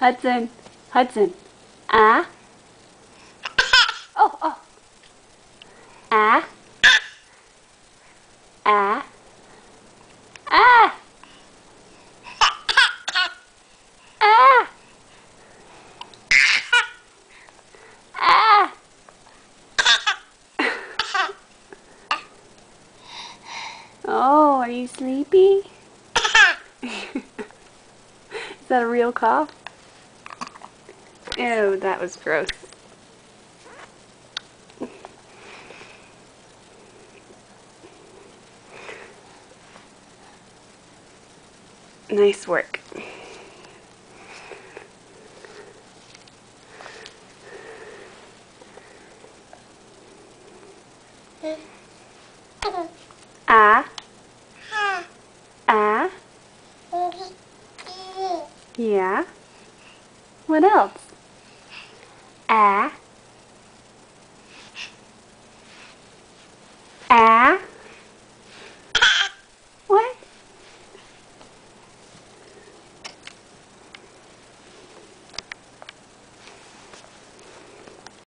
Hudson. Hudson. Ah. Oh, oh. Ah. Ah. Ah. Ah. Ah. Oh, are you sleepy? Is that a real cough? Ew, that was gross. Nice work. Ah. Ah. Yeah. What else? Ah.